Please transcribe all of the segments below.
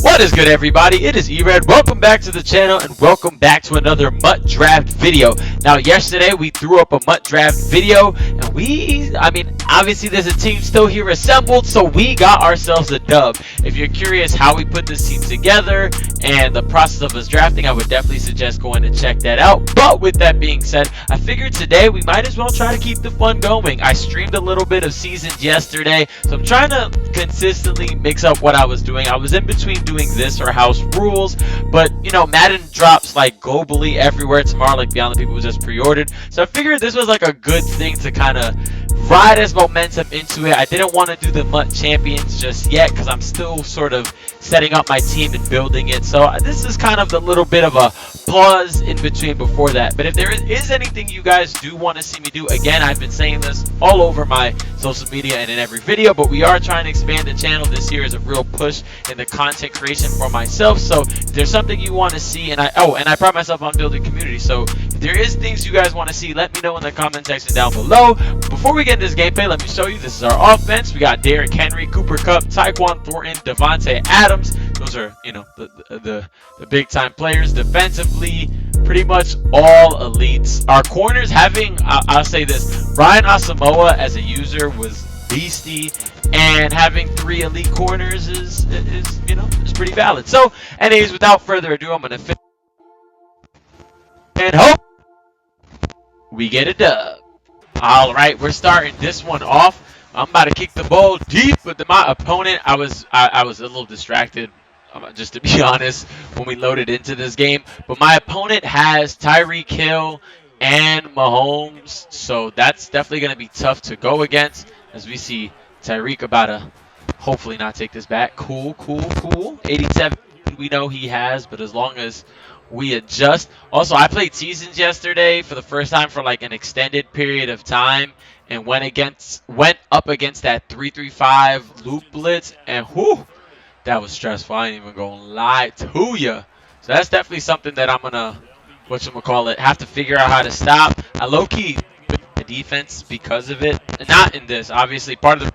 What is good, everybody? It is E-Red. Welcome back to the channel and welcome back to another MUT draft video. Now, yesterday we threw up a MUT draft video and obviously there's a team still here assembled, so we got ourselves a dub. If you're curious how we put this team together and the process of us drafting, I would definitely suggest going to check that out. But with that being said, I figured today we might as well try to keep the fun going. I streamed a little bit of seasons yesterday, so I'm trying to consistently mix up what I was doing. I was in between doing this or house rules, but you know, Madden drops like globally everywhere tomorrow, like Beyond the People was just pre-ordered, so I figured this was like a good thing to kind of ride as momentum into it. I didn't want to do the MUT champions just yet because I'm still sort of setting up my team and building it, so this is kind of the little bit of a pause in between before that. But if there is anything you guys do want to see me do, again, I've been saying this all over my social media and in every video, but we are trying to expand the channel. This year is a real push in the content creation for myself, so if there's something you want to see, and I pride myself on building community, so if there is things you guys want to see, let me know in the comment section down below. Before we get into this gameplay, let me show you. This is our offense. We got Derrick Henry, Cooper Kupp, Tyquan Thornton, Devontae Adams. Those are, you know, the big time players. Defensively, pretty much all elites. Our corners having, I'll say this, Ryan Asamoah as a user was beastie, and having 3 elite corners is you know, is pretty valid. So anyways, without further ado, I'm gonna finish and hope we get a dub. All right, we're starting this one off. I'm about to kick the ball deep, but my opponent, I was a little distracted, just to be honest, when we loaded into this game. But my opponent has Tyreek Hill and Mahomes, so that's definitely going to be tough to go against, as we see Tyreek about to hopefully not take this back. Cool. 87 we know he has, but as long as we adjust. Also, I played seasons yesterday for the first time for like an extended period of time, and went up against that 3-3-5 loop blitz, and whew, that was stressful. I ain't even gonna lie to ya. So that's definitely something that I'm gonna have to figure out how to stop. I low-key the defense because of it. Not in this, obviously. Part of the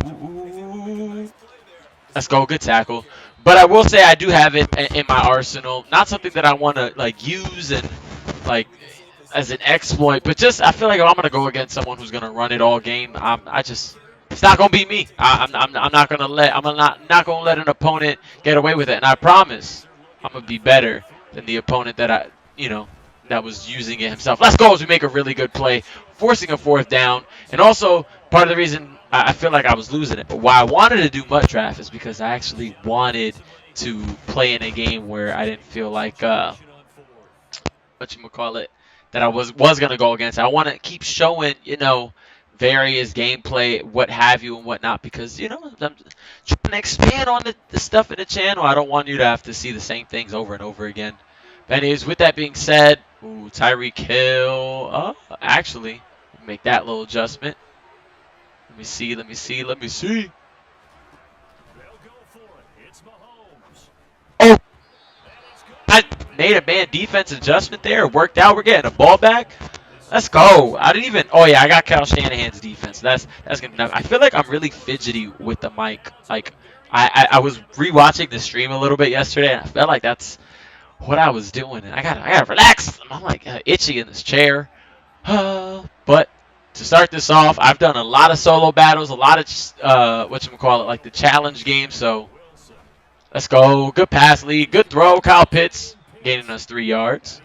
Ooh. Let's go, good tackle. But I will say I do have it in my arsenal. Not something that I want to like use and like as an exploit, but just I feel like if I'm gonna go against someone who's gonna run it all game, it's not gonna be me. I'm not gonna let an opponent get away with it, and I promise I'm gonna be better than the opponent that that was using it himself. Let's go as we make a really good play, forcing a 4th down, and also part of the reason I feel like I was losing it, but why I wanted to do MUT draft is because I actually wanted to play in a game where I didn't feel like that I was gonna go against. I want to keep showing, you know, various gameplay, what have you, and whatnot, because you know I'm trying to expand on the stuff in the channel. I don't want you to have to see the same things over and over again. But anyways, with that being said, Tyreek Hill. Actually, make that little adjustment. Let me see. Oh, I made a man defense adjustment there. It worked out. We're getting a ball back. Let's go. I didn't even. Oh yeah, I got Kyle Shanahan's defense. That's gonna be nice. I feel like I'm really fidgety with the mic. Like I was rewatching the stream a little bit yesterday, and I felt like that's what I was doing. And I gotta relax. I'm like itchy in this chair. But to start this off, I've done a lot of solo battles, a lot of like the challenge game. So let's go. Good pass lead, good throw. Kyle Pitts gaining us 3 yards.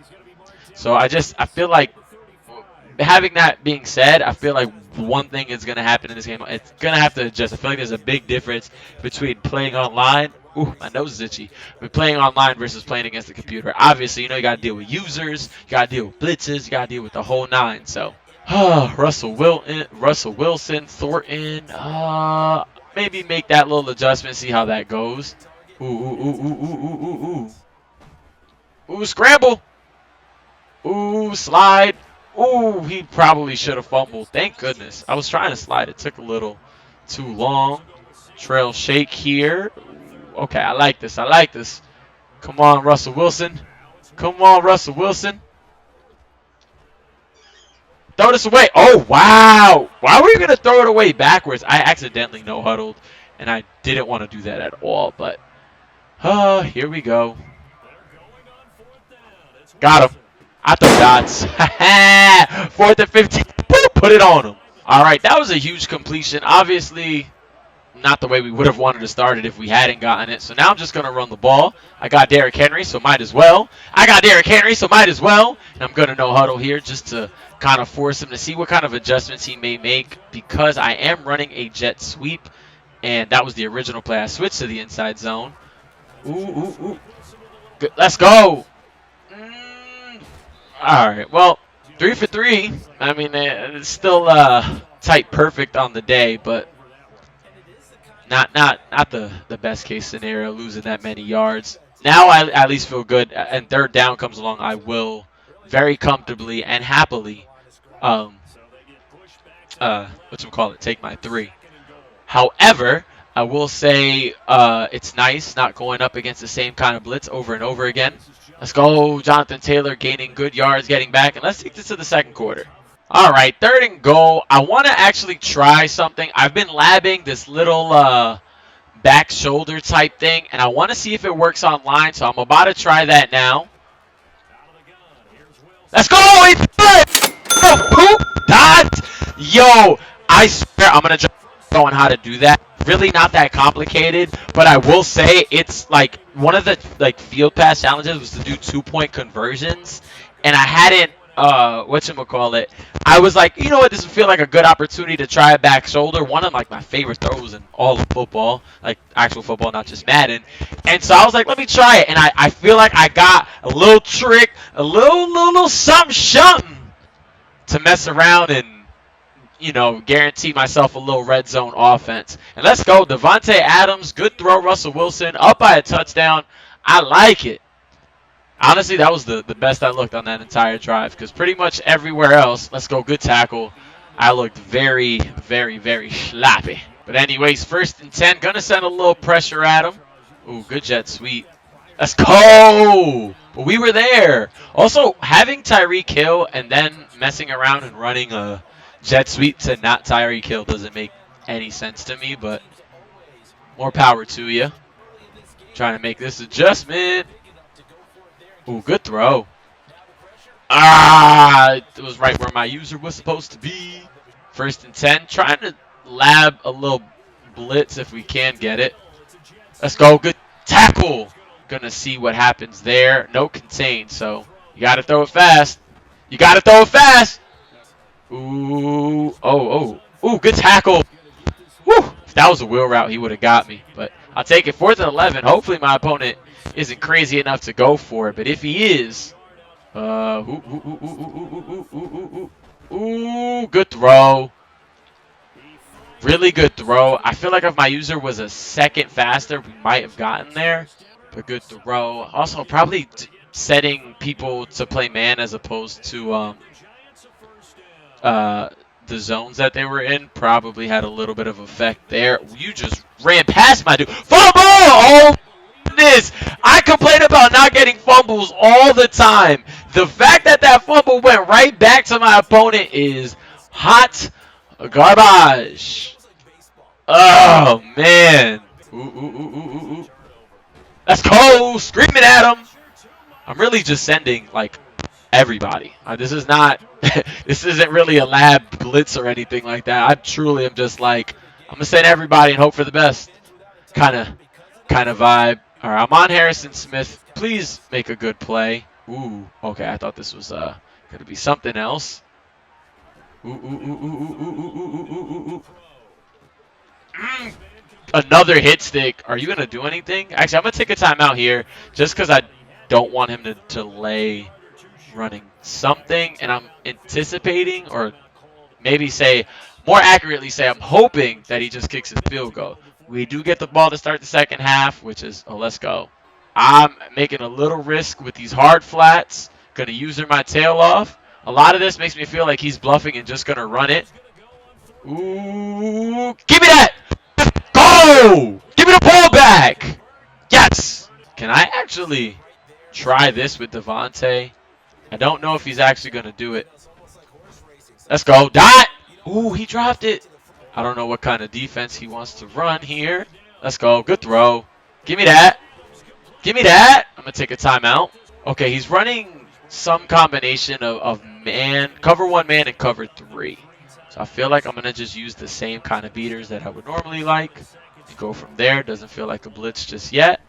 So I feel like, having that being said, I feel like one thing is gonna happen in this game. It's gonna have to adjust. I feel like there's a big difference between playing online. Ooh, my nose is itchy. But playing online versus playing against the computer. Obviously, you know, you gotta deal with users, you gotta deal with blitzes, you gotta deal with the whole 9. So. Russell Wilson, Thornton. Maybe make that little adjustment, see how that goes. Ooh, scramble. Ooh, slide. Ooh, he probably should have fumbled. Thank goodness. I was trying to slide. It took a little too long. Trail shake here. Okay, I like this. Come on, Russell Wilson. Throw this away. Oh, wow. Why were you going to throw it away backwards? I accidentally no-huddled, and I didn't want to do that at all. But, here we go. Got him. I throw dots. 4th and 15. Put it on him. All right, that was a huge completion. Obviously, not the way we would have wanted to start it if we hadn't gotten it. So now I'm just going to run the ball. I got Derrick Henry, so might as well. And I'm going to no huddle here just to kind of force him to see what kind of adjustments he may make because I am running a jet sweep. And that was the original play. I switched to the inside zone. Ooh. Good. Let's go. All right, well, 3 for 3. I mean, it's still tight perfect on the day, but not the best case scenario, losing that many yards. Now I at least feel good, and 3rd down comes along, I will very comfortably and happily, take my 3. However, I will say it's nice not going up against the same kind of blitz over and over again. Let's go, Jonathan Taylor gaining good yards, getting back, and let's take this to the 2nd quarter. All right, 3rd and goal. I want to actually try something. I've been labbing this little back shoulder type thing, and I want to see if it works online, so I'm about to try that now. Let's go! It's good! Poop dot! Yo, I swear I'm going to try on how to do that. Really not that complicated, but I will say it's like one of the field pass challenges was to do 2-point conversions, and I hadn't I was like, you know what, this would feel like a good opportunity to try a back shoulder. One of my favorite throws in all of football, like actual football, not just Madden. And so I was like, let me try it, and I feel like I got a little trick, a little something to mess around and guarantee myself a little red zone offense. And let's go. Devontae Adams, good throw. Russell Wilson, up by a touchdown. I like it. Honestly, that was the best I looked on that entire drive because pretty much everywhere else, let's go, good tackle, I looked very, very, very sloppy. But anyways, 1st and 10, going to send a little pressure at him. Ooh, good jet sweep. Let's go! But we were there. Also, having Tyreek Hill and then messing around and running a jet sweep to not Tyreek Hill doesn't make any sense to me, but more power to you. Trying to make this adjustment. Ooh, good throw. It was right where my user was supposed to be. 1st and 10. Trying to lab a little blitz if we can get it. Let's go. Good tackle. Gonna see what happens there. No contain, so you got to throw it fast. Ooh. Ooh, good tackle. Woo. If that was a wheel route, he would have got me. But I'll take it. 4th and 11. Hopefully my opponent isn't crazy enough to go for it. But if he is, good throw. Really good throw. I feel like if my user was a second faster, we might have gotten there. But good throw. Also, probably setting people to play man as opposed to the zones that they were in probably had a little bit of effect there. You just ran past my dude. Fumble! Oh, goodness. I complain about not getting fumbles all the time. The fact that that fumble went right back to my opponent is hot garbage. Oh, man. Ooh. Let's go. Screaming at him. I'm really just sending, everybody. This is not... this isn't really a lab blitz or anything like that. I truly am just I'm going to send everybody and hope for the best kind of vibe. All right, I'm on Harrison Smith. Please make a good play. Ooh, okay. I thought this was going to be something else. Ooh. Another hit stick. Are you going to do anything? Actually, I'm going to take a timeout here just because I don't want him to delay running something, and I'm anticipating, or maybe more accurately say, I'm hoping that he just kicks his field goal. We do get the ball to start the 2nd half, which is, let's go. I'm making a little risk with these hard flats. Going to user my tail off. A lot of this makes me feel like he's bluffing and just going to run it. Ooh, give me that! Go! Give me the ball back! Yes! Can I actually try this with Devontae? I don't know if he's actually going to do it. Let's go. Dot. Ooh, he dropped it. I don't know what kind of defense he wants to run here. Let's go. Good throw. Give me that. Give me that. I'm going to take a timeout. Okay, he's running some combination of man, cover one man and cover three. So I feel like I'm going to just use the same kind of beaters that I would normally like. And go from there. Doesn't feel like a blitz just yet.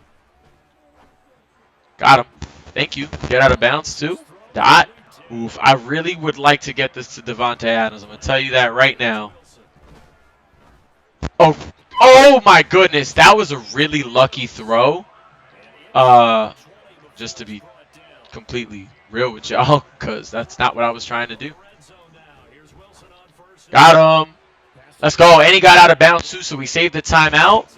Got him. Thank you. Get out of bounds too. Dot. Oof. I really would like to get this to Devontae Adams. I'm going to tell you that right now. Oh, oh my goodness. That was a really lucky throw. Just to be completely real with y'all, because that's not what I was trying to do. Got him. Let's go. And he got out of bounds too, so we saved the timeout.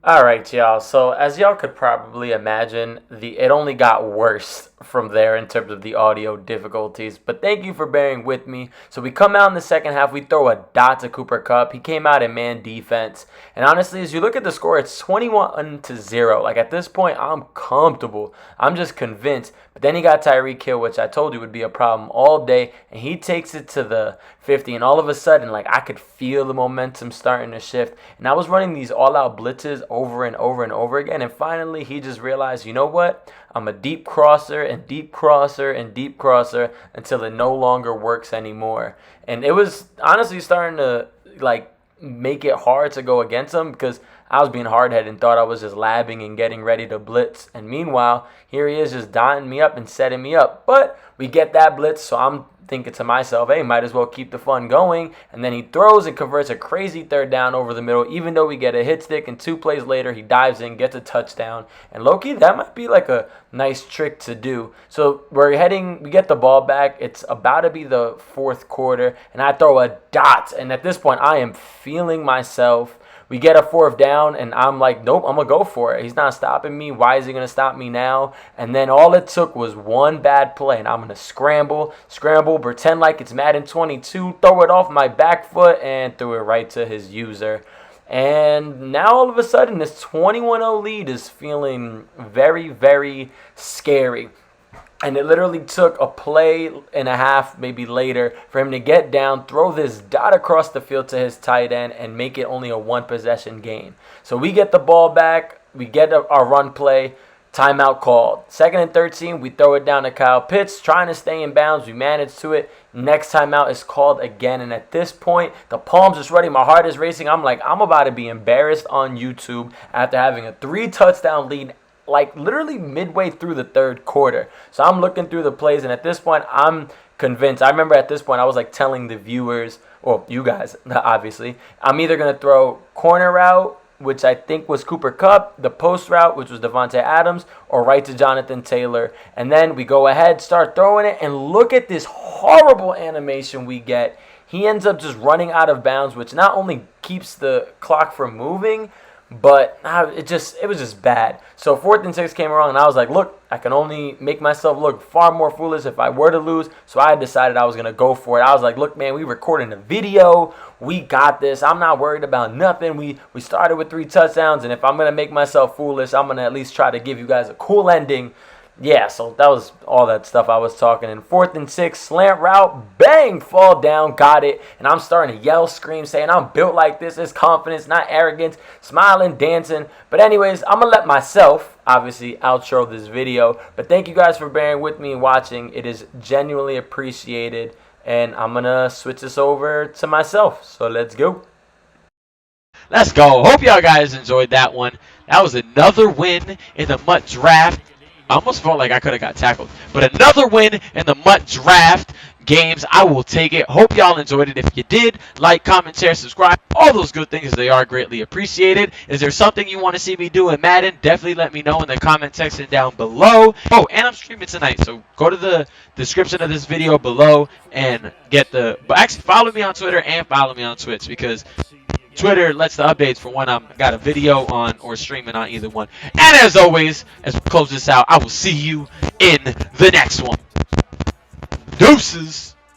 Alright, y'all, so as y'all could probably imagine, it only got worse from there in terms of the audio difficulties, but thank you for bearing with me. So we come out in the second half, we throw a dot to Cooper Kupp. He came out in man defense, and honestly, as you look at the score, it's 21-0. Like, at this point, I'm comfortable. I'm just convinced. But then he got Tyreek Hill, which I told you would be a problem all day, and he takes it to the 50, and all of a sudden, like, I could feel the momentum starting to shift, and I was running these all-out blitzes over and over and over again, and finally, he just realized, you know what? I'm a deep crosser and deep crosser and deep crosser until it no longer works anymore. And it was honestly starting to, like, make it hard to go against him because I was being hard-headed and thought I was just labbing and getting ready to blitz. And meanwhile, here he is just dotting me up and setting me up. But we get that blitz, so I'm thinking to myself, hey, might as well keep the fun going. And then he throws and converts a crazy third down over the middle, even though we get a hit stick, and 2 plays later, he dives in, gets a touchdown. And low-key, that might be like a nice trick to do. So we get the ball back. It's about to be the fourth quarter, and I throw a dot. And at this point, I am feeling myself. We get a fourth down, and I'm like, nope, I'm going to go for it. He's not stopping me. Why is he going to stop me now? And then all it took was one bad play, and I'm going to scramble, pretend like it's Madden 22, throw it off my back foot, and threw it right to his user. And now all of a sudden, this 21-0 lead is feeling very, very scary. And it literally took a play and a half, maybe later, for him to get down, throw this dot across the field to his tight end, and make it only a one-possession game. So we get the ball back. We get our run play. Timeout called. 2nd and 13, we throw it down to Kyle Pitts, trying to stay in bounds. We manage to it. Next timeout is called again. And at this point, the palms are sweating. My heart is racing. I'm like, I'm about to be embarrassed on YouTube after having a 3-touchdown lead, like literally midway through the third quarter. So I'm looking through the plays, and at this point, I'm convinced. I remember at this point, I was like telling the viewers, or you guys, obviously, I'm either going to throw corner route, which I think was Cooper Kupp, the post route, which was Devontae Adams, or right to Jonathan Taylor. And then we go ahead, start throwing it, and look at this horrible animation we get. He ends up just running out of bounds, which not only keeps the clock from moving, but it was just bad. So 4th and 6 came around, and I was like, look, I can only make myself look far more foolish if I were to lose. So I decided I was going to go for it. I was like, look, man, we recording a video. We got this. I'm not worried about nothing. We started with 3 touchdowns, and if I'm going to make myself foolish, I'm going to at least try to give you guys a cool ending. Yeah, so that was all that stuff I was talking. In 4th and 6, slant route, bang, fall down, got it. And I'm starting to yell, scream, saying I'm built like this. It's confidence, not arrogance, smiling, dancing. But anyways, I'm going to let myself, obviously, outro this video. But thank you guys for bearing with me and watching. It is genuinely appreciated. And I'm going to switch this over to myself. So let's go. Let's go. Hope y'all guys enjoyed that one. That was another win in the MUT draft. I almost felt like I could have got tackled. But another win in the MUT draft games. I will take it. Hope y'all enjoyed it. If you did, like, comment, share, subscribe. All those good things, they are greatly appreciated. Is there something you want to see me do in Madden? Definitely let me know in the comment section down below. Oh, and I'm streaming tonight. So go to the description of this video below and get the... But actually, follow me on Twitter and follow me on Twitch, because Twitter lets the updates for when I'm got a video on or streaming on either one. And as always, as we close this out, I will see you in the next one. Deuces.